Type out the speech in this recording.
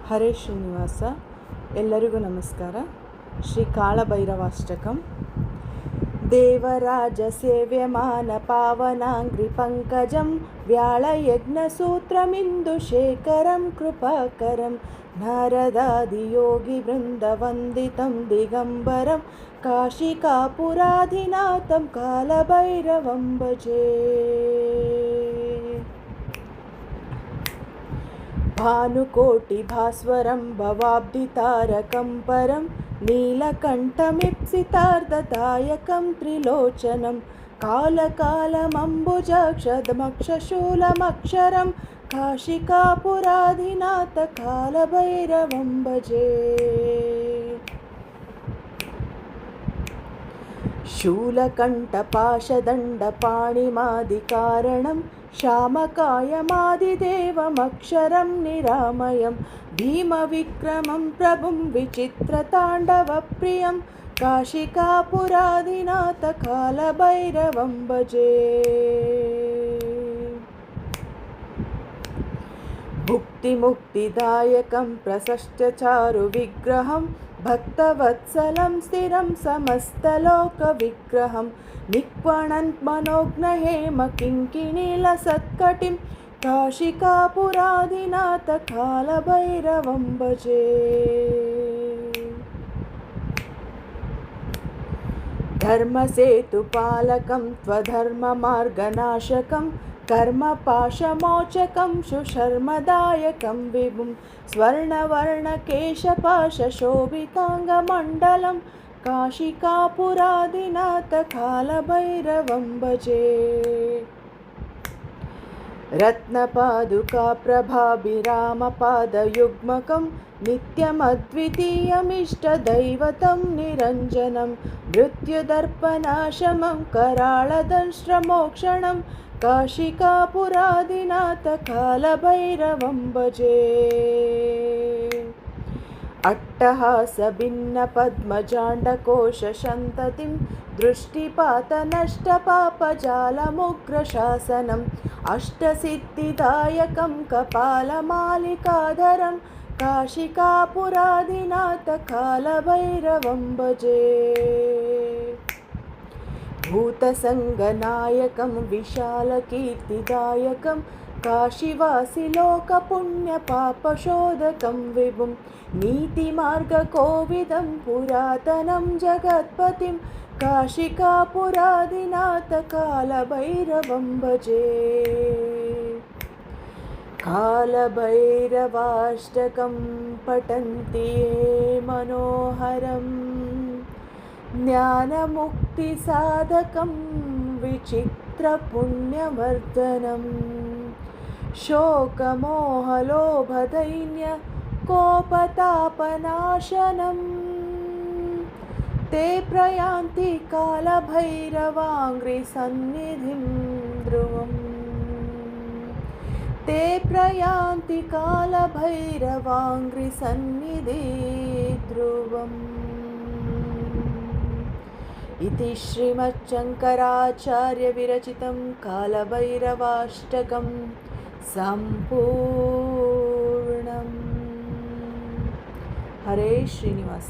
ಹರೇ ಶ್ರೀನಿವಾಸ. ಎಲ್ಲರಿಗೂ ನಮಸ್ಕಾರ. ಶ್ರೀ ಕಾಳಭೈರವಾಷ್ಟಕಂ. ದೇವರಾಜ ಸೇವ್ಯಮಾನ ಪಾವನಾಂಗ್ರಿ ಪಂಕಜಂ ವ್ಯಾಳಯಜ್ಞಸೂತ್ರಮಿಂದು ಶೇಖರಂ ಕೃಪಾಕರಂ ನಾರದಾದಿಯೋಗಿ ವೃಂದವಂದಿತಂ ದಿಗಂಬರಂ ಕಾಶಿಕಾಪುರಾಧಿನಾಥಂ ಕಾಲಭೈರವಂ ಭಜೆ. भानुकोटि भास्वरं भवाब्धितारकं परं नीलकण्ठमीप्सितार्धदायकं त्रिलोचनं कालकालमम्बुजाक्षदमक्षशूलमक्षरं काशिकापुराधिनाथ कालभैरवं भजे. शूलकण्ठपाशदण्डपाणिमादिकारणं श्यामकायमादिदेवमक्षरं निरामयं भीमविक्रमं प्रभुं विचित्रताण्डवप्रियं काशिकापुराधिनाथ कालभैरवं भजे. भुक्तिमुक्तिदायकं प्रशस्त्यचारुविग्रहं भक्तवत्सलं स्थिरं समस्तलोकविग्रहं निक्वणन्त मनोज्ञहेमकिङ्किणीलसत्कटिं काशिकापुराधिनाथ कालभैरवं भजे. धर्मसेतुपालकं त्वधर्ममार्गनाशकं कर्मपाशमोचकं सुशर्मदायकं विभुं स्वर्णवर्णकेशपाशशोभिताङ्गमण्डलं काशिकापुराधिनाथ कालभैरवं भजे. रत्नपादुकाप्रभाभिरामपादयुग्मकं नित्यमद्वितीयमिष्टदैवतं निरञ्जनं मृत्युदर्पणाशमं कराळदंष्ट्रमोक्षणं काशिकापुराधिनाथ कालभैरवं भजे. अट्टहासभिन्नपद्मजाण्डकोशसन्ततिं दृष्टिपातनष्टपापजालमुग्रशासनम् अष्टसिद्धिदायकं कपालमालिकाधरं काशिकापुराधिनाथ कालभैरवं भजे. भूतसङ्गनायकं विशालकीर्तिदायकं काशीवासिलोकपुण्यपापशोधकं विभुं नीतिमार्गकोविदं पुरातनं जगत्पतिं काशिकापुराधिनाथ कालभैरवं भजे. कालभैरवाष्टकं पठन्ति ये मनोहरं ज्ञानमुक्तिसाधकं विचित्रपुण्यवर्धनं शोकमोहलोभदैन्यकोपतापनाशनं ते प्रयान्ति कालभैरवाङ्घ्रिसन्निधिं ध्रुवम्. ते प्रयान्ति कालभैरवाङ्घ्रिसन्निधि ध्रुवम्. इति श्रीमच्छङ्कराचार्यविरचितं कालभैरवाष्टकं सम्पूर्णम्. हरे श्रीनिवास.